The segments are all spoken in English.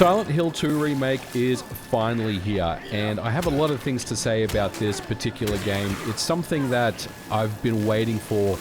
Silent Hill 2 Remake is finally here, and I have a lot of things to say about this particular game. It's something that I've been waiting for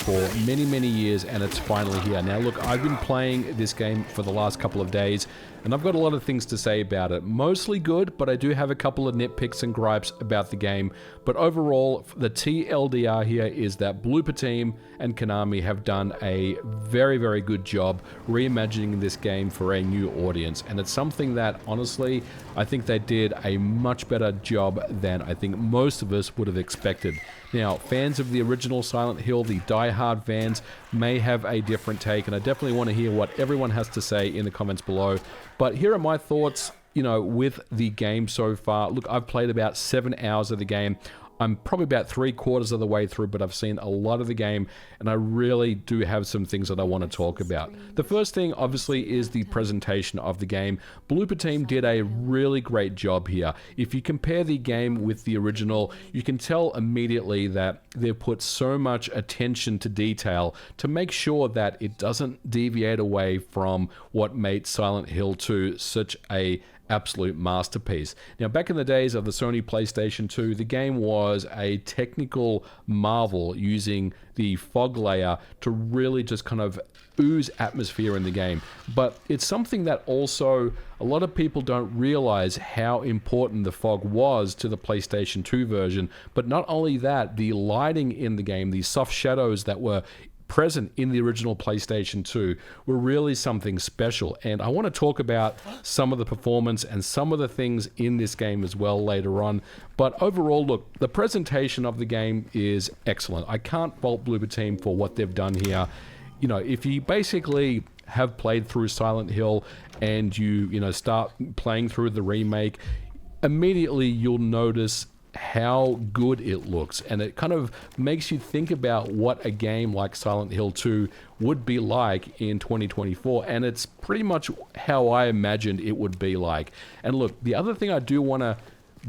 many years, and it's finally here. Now look, I've been playing this game for the last couple of days, and I've got a lot of things to say about it. Mostly good, but I do have a couple of nitpicks and gripes about the game. But overall, the TLDR here is that Blooper Team and Konami have done a very good job reimagining this game for a new audience. And it's something that, honestly, I think they did a much better job than I think most of us would have expected. Now, fans of the original Silent Hill, the die-hard fans, may have a different take, and I definitely want to hear what everyone has to say in the comments below. But here are my thoughts, with the game so far. Look, I've played about 7 hours of the game. I'm probably about 3/4 of the way through, but I've seen a lot of the game, and I really do have some things that I want to talk about. The first thing, obviously, is the presentation of the game. Blooper Team did a really great job here. If you compare the game with the original, you can tell immediately that they've put so much attention to detail to make sure that it doesn't deviate away from what made Silent Hill 2 such a absolute masterpiece. Now, back in the days of the Sony PlayStation 2, the game was a technical marvel using the fog layer to really just kind of ooze atmosphere in the game. But it's something that also a lot of people don't realize how important the fog was to the PlayStation 2 version. But not only that, the lighting in the game, the soft shadows that were present in the original PlayStation 2 were really something special, and I want to talk about some of the performance and some of the things in this game as well later on. But overall, look, the presentation of the game is excellent. I can't fault Blooper Team for what they've done here. If you basically have played through Silent Hill and you start playing through the remake, immediately you'll notice how good it looks, and it kind of makes you think about what a game like Silent Hill 2 would be like in 2024, and it's pretty much how I imagined it would be like. And look, the other thing I do want to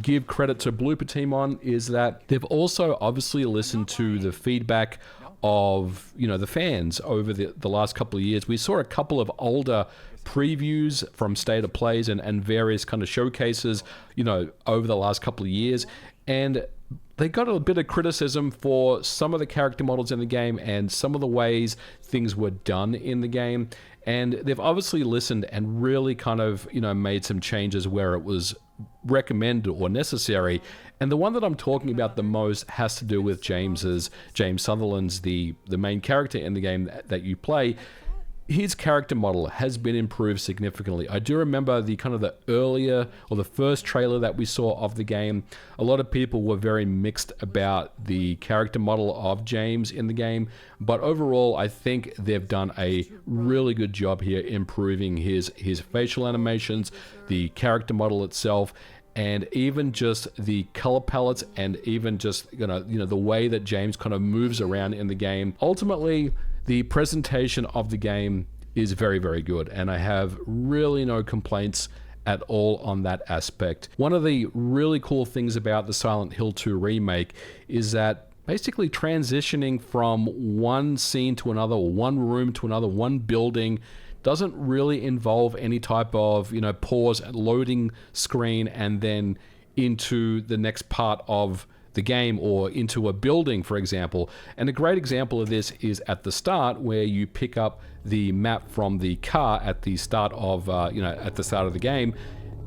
give credit to Blooper Team on is that they've also obviously listened to the feedback of the fans over the last couple of years. We saw a couple of older previews from State of Plays and various kind of showcases over the last couple of years, and they got a bit of criticism for some of the character models in the game and some of the ways things were done in the game. And they've obviously listened and really kind of made some changes where it was recommended or necessary. And the one that I'm talking about the most has to do with James Sutherland's the main character in the game that you play. His character model has been improved significantly. I do remember the earlier or the first trailer that we saw of the game. A lot of people were very mixed about the character model of James in the game, but overall I think they've done a really good job here improving his facial animations, the character model itself, and even just the color palettes, and even just the way that James kind of moves around in the game. Ultimately, the presentation of the game is very good, and I have really no complaints at all on that aspect. One of the really cool things about the Silent Hill 2 remake is that basically transitioning from one scene to another, or one room to another, one building, doesn't really involve any type of pause, loading screen, and then into the next part of the game or into a building, for example. And a great example of this is at the start, where you pick up the map from the car at the start of the game.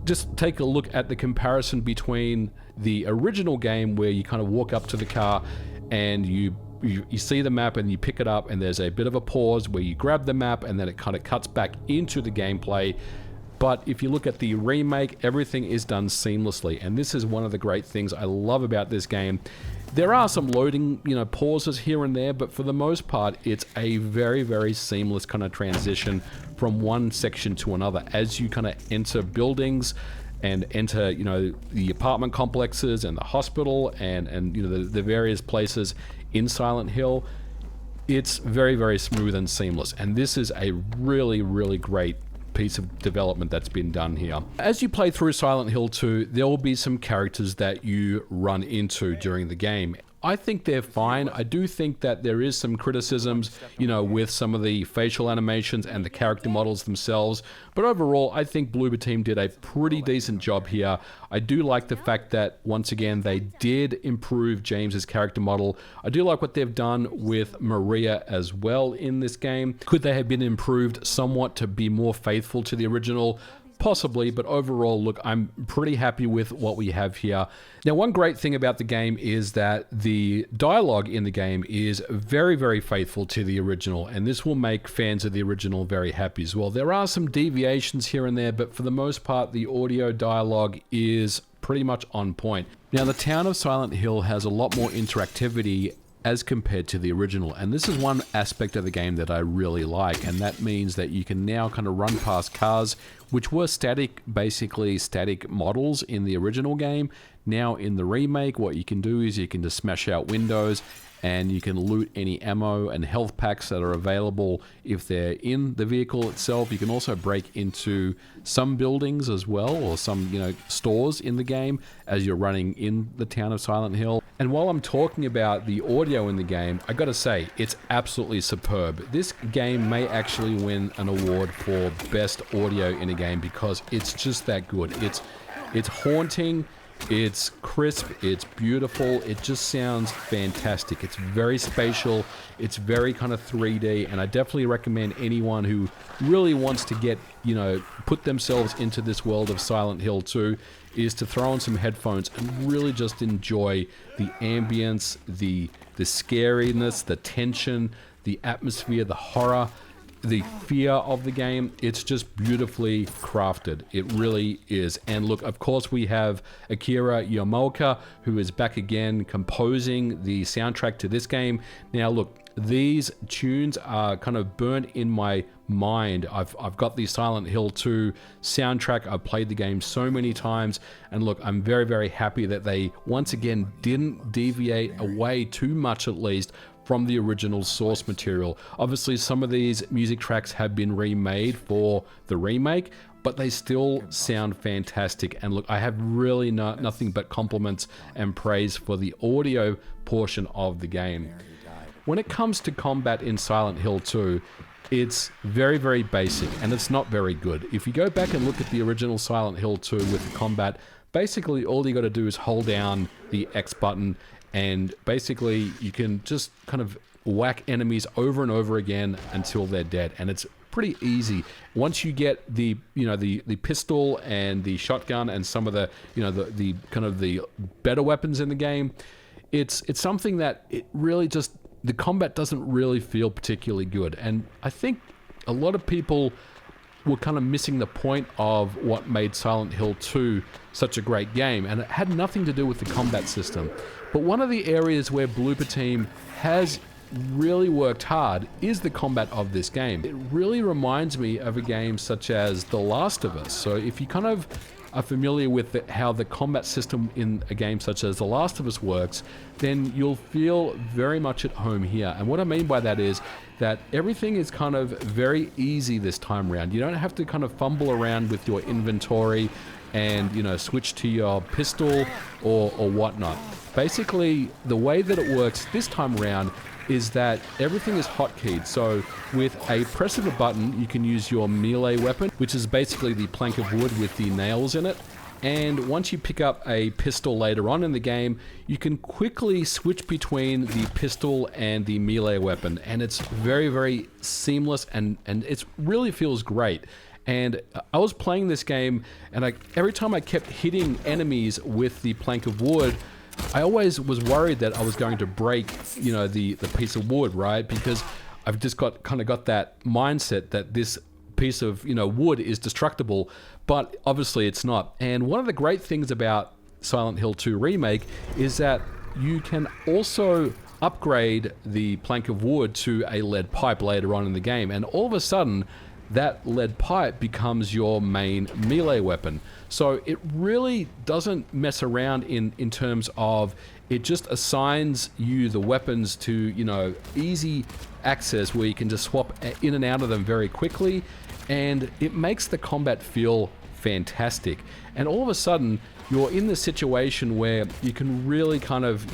Just take a look at the comparison between the original game, where you kind of walk up to the car and you see the map and you pick it up, and there's a bit of a pause where you grab the map, and then it kind of cuts back into the gameplay. But if you look at the remake, everything is done seamlessly, and this is one of the great things I love about this game. There are some loading, pauses here and there, but for the most part, it's a very seamless kind of transition from one section to another as you kind of enter buildings and enter, the apartment complexes and the hospital and the various places in Silent Hill. It's very smooth and seamless, and this is a really great piece of development that's been done here. As you play through Silent Hill 2, there will be some characters that you run into during the game. I think they're fine. I do think that there is some criticisms, you know, with some of the facial animations and the character models themselves. But overall, I think Bloober Team did a pretty decent job here. I do like the fact that, once again, they did improve James's character model. I do like what they've done with Maria as well in this game. Could they have been improved somewhat to be more faithful to the original? Possibly, but overall, look, I'm pretty happy with what we have here. Now, one great thing about the game is that the dialogue in the game is very, very faithful to the original, and this will make fans of the original very happy as well. There are some deviations here and there, but for the most part, the audio dialogue is pretty much on point. Now, the town of Silent Hill has a lot more interactivity as compared to the original, and this is one aspect of the game that I really like, and that means that you can now kind of run past cars which were static, basically static models in the original game. Now in the remake, what you can do is you can just smash out windows and you can loot any ammo and health packs that are available if they're in the vehicle itself. You can also break into some buildings as well, or some, you know, stores in the game as you're running in the town of Silent Hill. And while I'm talking about the audio in the game, I gotta say, it's absolutely superb. This game may actually win an award for best audio in a game because it's just that good. It's haunting. It's crisp, it's beautiful, it just sounds fantastic. It's very spatial, it's very kind of 3D, and I definitely recommend anyone who really wants to get, you know, put themselves into this world of Silent Hill 2 is to throw on some headphones and really just enjoy the ambience, the scariness, the tension, the atmosphere, the horror, the fear of the game. It's just beautifully crafted. It really is. And look, of course, we have Akira Yamaoka, who is back again composing the soundtrack to this game. Now, look, these tunes are kind of burnt in my mind. I've got the Silent Hill 2 soundtrack. I've played the game so many times, and look, I'm very, very happy that they once again didn't deviate away too much, at least, from the original source material. Obviously, some of these music tracks have been remade for the remake, but they still sound fantastic. And look, I have really nothing but compliments and praise for the audio portion of the game. When it comes to combat in Silent Hill 2, it's very, very basic, and it's not very good. If you go back and look at the original Silent Hill 2 with the combat, basically all you got to do is hold down the X button, and basically you can just kind of whack enemies over and over again until they're dead, and it's pretty easy. Once you get the, you know, the pistol and the shotgun and some of the, you know, the kind of the better weapons in the game, it's something that it really just, the combat doesn't really feel particularly good. And I think a lot of people were kind of missing the point of what made Silent Hill 2 such a great game, and it had nothing to do with the combat system. But one of the areas where Bloober Team has really worked hard is the combat of this game. It really reminds me of a game such as The Last of Us. So if you kind of are familiar with how the combat system in a game such as The Last of Us works, then you'll feel very much at home here. And what I mean by that is that everything is kind of very easy this time around. You don't have to kind of fumble around with your inventory and, you know, switch to your pistol or whatnot. Basically, the way that it works this time around is that everything is hotkeyed. So with a press of a button, you can use your melee weapon, which is basically the plank of wood with the nails in it. And once you pick up a pistol later on in the game, you can quickly switch between the pistol and the melee weapon. And it's very, very seamless, and it really feels great. And I was playing this game, and every time I kept hitting enemies with the plank of wood, I always was worried that I was going to break, you know, the piece of wood, right? Because I've just got that mindset that this piece of, you know, wood is destructible, but obviously it's not. And one of the great things about Silent Hill 2 Remake is that you can also upgrade the plank of wood to a lead pipe later on in the game, and all of a sudden that lead pipe becomes your main melee weapon. So it really doesn't mess around in terms of, it just assigns you the weapons to, you know, easy access where you can just swap in and out of them very quickly, and it makes the combat feel fantastic. And all of a sudden, you're in the situation where you can really kind of,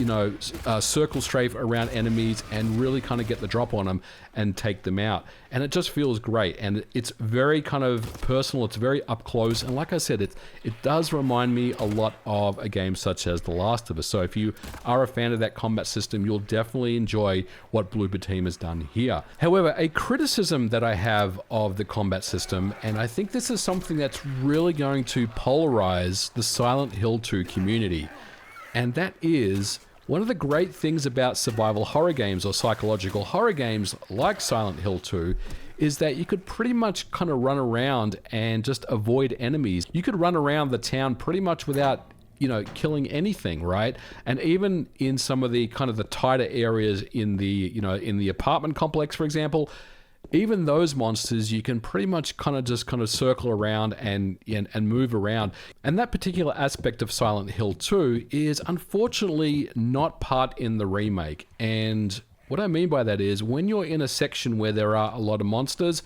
circle strafe around enemies and really kind of get the drop on them and take them out. And it just feels great. And it's very kind of personal. It's very up close. And like I said, it does remind me a lot of a game such as The Last of Us. So if you are a fan of that combat system, you'll definitely enjoy what Bloober Team has done here. However, a criticism that I have of the combat system, and I think this is something that's really going to polarize the Silent Hill 2 community, and that is one of the great things about survival horror games or psychological horror games like Silent Hill 2 is that you could pretty much kind of run around and just avoid enemies. You could run around the town pretty much without killing anything, right? And even in some of the kind of the tighter areas in the, in the apartment complex, for example, even those monsters you can pretty much kind of circle around and move around. And that particular aspect of Silent Hill 2 is unfortunately not part in the remake. And what I mean by that is when you're in a section where there are a lot of monsters,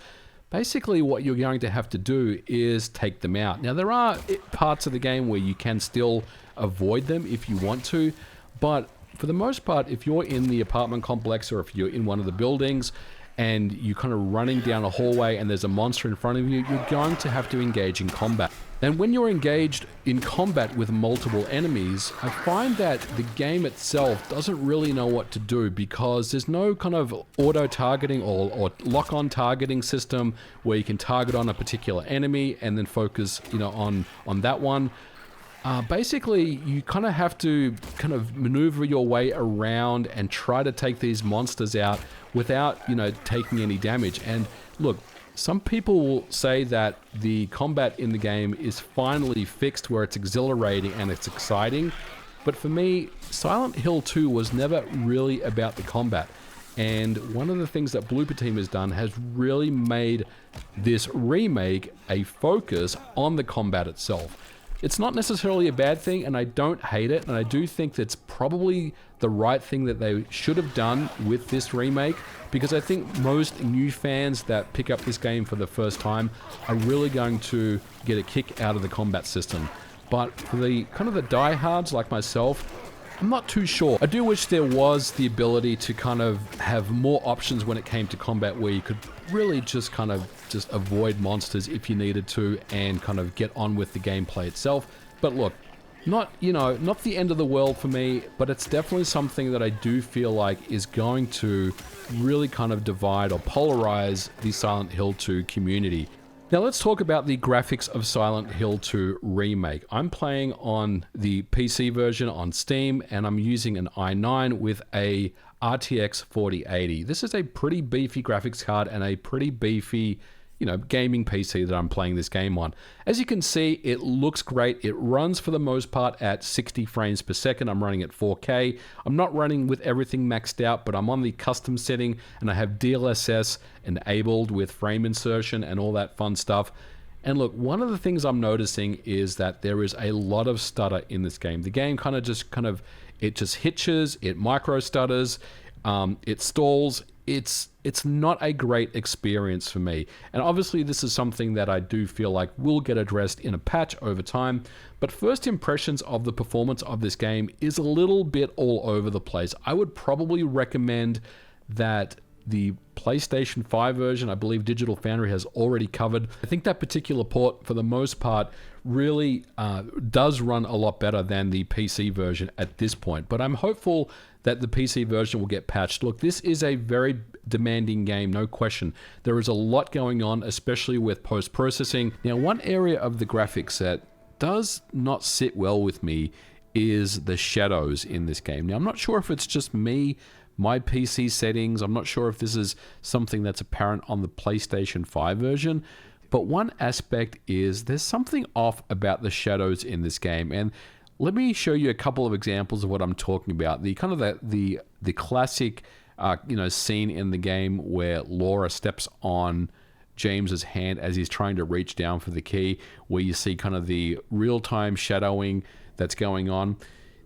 basically what you're going to have to do is take them out. Now there are parts of the game where you can still avoid them if you want to, but for the most part, if you're in the apartment complex or if you're in one of the buildings and you're kind of running down a hallway and there's a monster in front of you, you're going to have to engage in combat. And when you're engaged in combat with multiple enemies, I find that the game itself doesn't really know what to do because there's no kind of auto-targeting or lock-on targeting system where you can target on a particular enemy and then focus, on that one. Basically, you kind of have to kind of maneuver your way around and try to take these monsters out without, taking any damage. And look, some people will say that the combat in the game is finally fixed where it's exhilarating and it's exciting. But for me, Silent Hill 2 was never really about the combat. And one of the things that Bloober Team has done has really made this remake a focus on the combat itself. It's not necessarily a bad thing, and I don't hate it, and I do think that's probably the right thing that they should have done with this remake, because I think most new fans that pick up this game for the first time are really going to get a kick out of the combat system. But for the kind of the diehards like myself, I'm not too sure. I do wish there was the ability to kind of have more options when it came to combat where you could really just avoid monsters if you needed to and kind of get on with the gameplay itself. But look, not the end of the world for me, but it's definitely something that I do feel like is going to really kind of divide or polarize the Silent Hill 2 community. Now let's talk about the graphics of Silent Hill 2 Remake. I'm playing on the PC version on Steam, and I'm using an i9 with a RTX 4080. This is a pretty beefy graphics card and a pretty beefy, gaming PC that I'm playing this game on. As you can see, it looks great. It runs for the most part at 60 frames per second. I'm running at 4K. I'm not running with everything maxed out, but I'm on the custom setting and I have DLSS enabled with frame insertion and all that fun stuff. And look, one of the things I'm noticing is that there is a lot of stutter in this game. The game it just hitches, it micro stutters, it stalls. It's not a great experience for me. And obviously this is something that I do feel like will get addressed in a patch over time. But first impressions of the performance of this game is a little bit all over the place. I would probably recommend that the PlayStation 5 version, I believe Digital Foundry has already covered. I think that particular port, for the most part, really does run a lot better than the PC version at this point. But I'm hopeful that the PC version will get patched. Look, this is a very demanding game, no question. There is a lot going on, especially with post-processing. Now, one area of the graphics that does not sit well with me is the shadows in this game. Now, I'm not sure if it's just me, my PC settings. I'm not sure if this is something that's apparent on the PlayStation 5 version, but one aspect is there's something off about the shadows in this game. And let me show you a couple of examples of what I'm talking about. The kind of the classic scene in the game where Laura steps on James's hand as he's trying to reach down for the key, where you see kind of the real-time shadowing that's going on.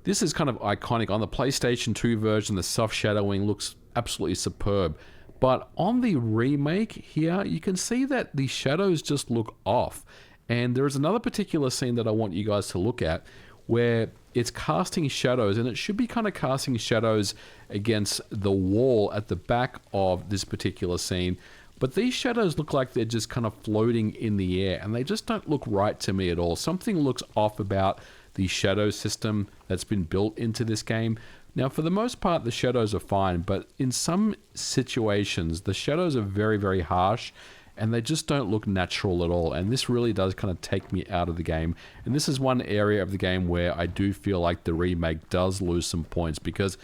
This is kind of iconic. On the PlayStation 2 version, the soft shadowing looks absolutely superb. But on the remake here, you can see that the shadows just look off. And there is another particular scene that I want you guys to look at where it's casting shadows, and it should be kind of casting shadows against the wall at the back of this particular scene. But these shadows look like they're just kind of floating in the air, and they just don't look right to me at all. Something looks off about the shadow system that's been built into this game. Now, for the most part, the shadows are fine, but in some situations, the shadows are very, very harsh, and they just don't look natural at all. And this really does kind of take me out of the game. And this is one area of the game where I do feel like the remake does lose some points, because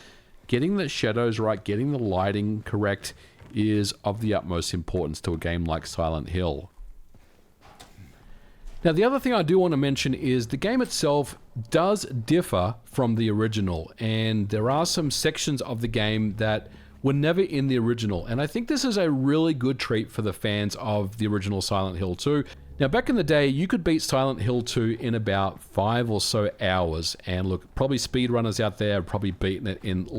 getting the shadows right, getting the lighting correct is of the utmost importance to a game like Silent Hill. Now, the other thing I do want to mention is the game itself does differ from the original, and there are some sections of the game that were never in the original, and I think this is a really good treat for the fans of the original Silent Hill 2. Now, back in the day, you could beat Silent Hill 2 in about 5 or so hours, and look, probably speedrunners out there have probably beaten it in a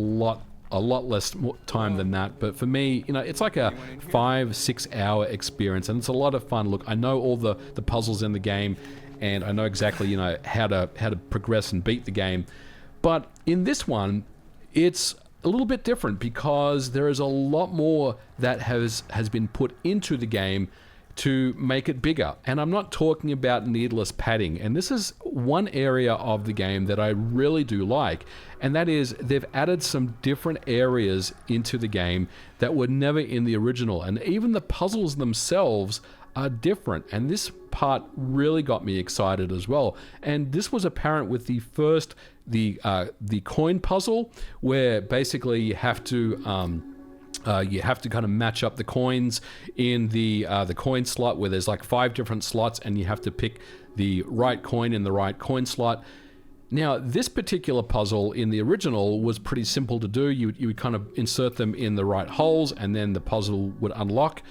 lot less time than that, but for me, you know, it's like a 5-6 hour experience, and it's a lot of fun. Look, I know all the puzzles in the game, and I know exactly, you know, how to progress and beat the game. But in this one, it's a little bit different, because there is a lot more that has been put into the game to make it bigger. And I'm not talking about needless padding. And this is one area of the game that I really do like. And that is, they've added some different areas into the game that were never in the original. And even the puzzles themselves are different. And this part really got me excited as well. And this was apparent with the first, the coin puzzle, where basically you have to kind of match up the coins in the coin slot, where there's like 5 different slots, and you have to pick the right coin in the right coin slot. Now, this particular puzzle in the original was pretty simple to do. You would kind of insert them in the right holes, and then the puzzle would unlock.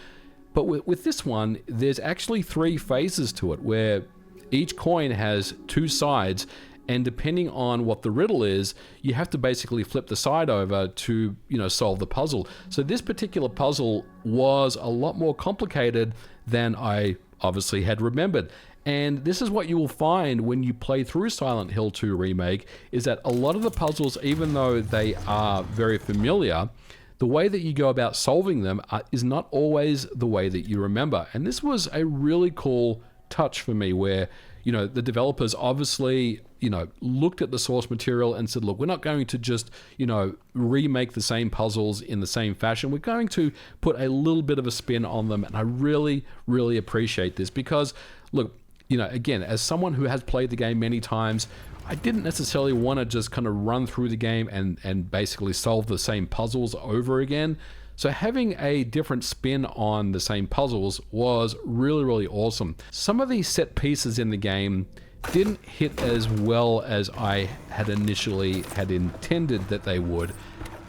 But with this one, there's actually 3 phases to it, where each coin has 2 sides, and depending on what the riddle is, you have to basically flip the side over to, you know, solve the puzzle. So this particular puzzle was a lot more complicated than I obviously had remembered. And this is what you will find when you play through Silent Hill 2 Remake, is that a lot of the puzzles, even though they are very familiar, the way that you go about solving them is not always the way that you remember. And this was a really cool touch for me, where, you know, the developers obviously, you know, looked at the source material and said, look, we're not going to just, you know, remake the same puzzles in the same fashion. We're going to put a little bit of a spin on them. And I really, really appreciate this, because, look, you know, again, as someone who has played the game many times, I didn't necessarily want to just kind of run through the game and basically solve the same puzzles over again. So having a different spin on the same puzzles was really, really awesome. Some of these set pieces in the game didn't hit as well as I had initially had intended that they would.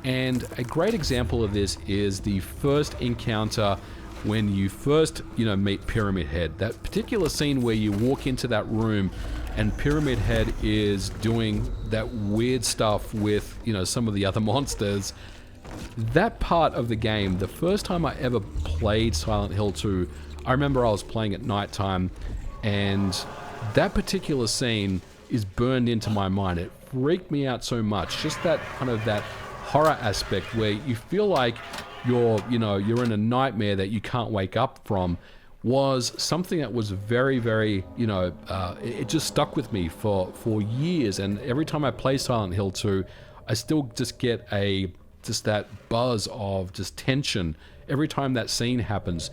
And a great example of this is the first encounter when you first, you know, meet Pyramid Head. That particular scene where you walk into that room and Pyramid Head is doing that weird stuff with, you know, some of the other monsters. That part of the game, the first time I ever played Silent Hill 2, I remember I was playing at nighttime, and that particular scene is burned into my mind. It freaked me out so much. Just that kind of that horror aspect where you feel like you're in a nightmare that you can't wake up from, was something that was very, very, you know, it just stuck with me for years. And every time I play Silent Hill 2, I still just get just that buzz of just tension every time that scene happens.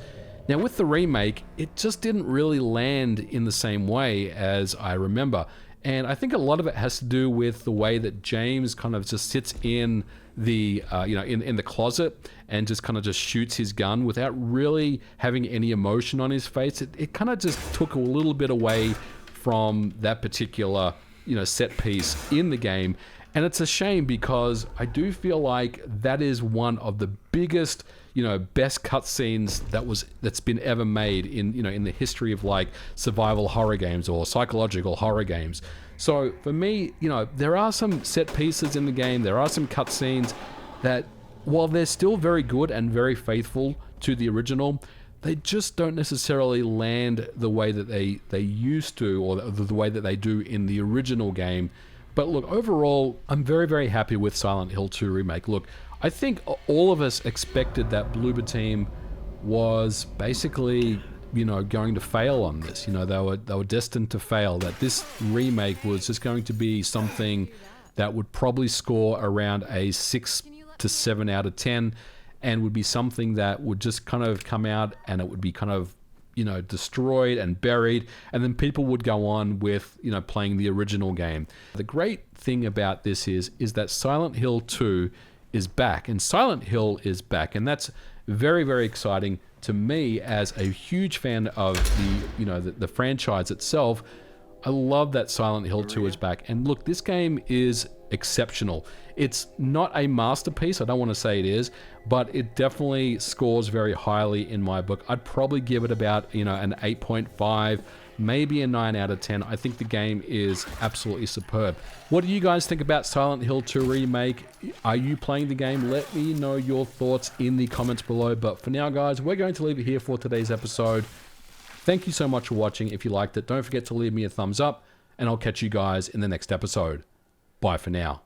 Now with the remake, it just didn't really land in the same way as I remember. And I think a lot of it has to do with the way that James kind of just sits in the, in the closet and just kind of just shoots his gun without really having any emotion on his face. It kind of just took a little bit away from that particular, you know, set piece in the game. And it's a shame, because I do feel like that is one of the biggest, you know, best cutscenes that's been ever made in, you know, in the history of like survival horror games or psychological horror games. So for me, you know, there are some set pieces in the game, there are some cutscenes that, while they're still very good and very faithful to the original, they just don't necessarily land the way that they used to, or the way that they do in the original game. But look, overall, I'm very, very happy with Silent Hill 2 Remake. Look, I think all of us expected that Bloober Team was basically, you know, going to fail on this. You know, they were destined to fail, that this remake was just going to be something that would probably score around a 6 to 7 out of 10, and would be something that would just kind of come out and it would be kind of, you know, destroyed and buried, and then people would go on with, you know, playing the original game. The great thing about this is that Silent Hill 2 is back, and Silent Hill is back, and that's very, very exciting to me as a huge fan of the, you know, the franchise itself. I love that Silent Hill 2 is back. And look, this game is exceptional. It's not a masterpiece, I don't want to say it is, but it definitely scores very highly in my book. I'd probably give it about, you know, an 8.5, maybe a 9 out of 10. I think the game is absolutely superb. What do you guys think about Silent Hill 2 Remake? Are you playing the game? Let me know your thoughts in the comments below. But for now, guys, we're going to leave it here for today's episode. Thank you so much for watching. If you liked it, don't forget to leave me a thumbs up, and I'll catch you guys in the next episode. Bye for now.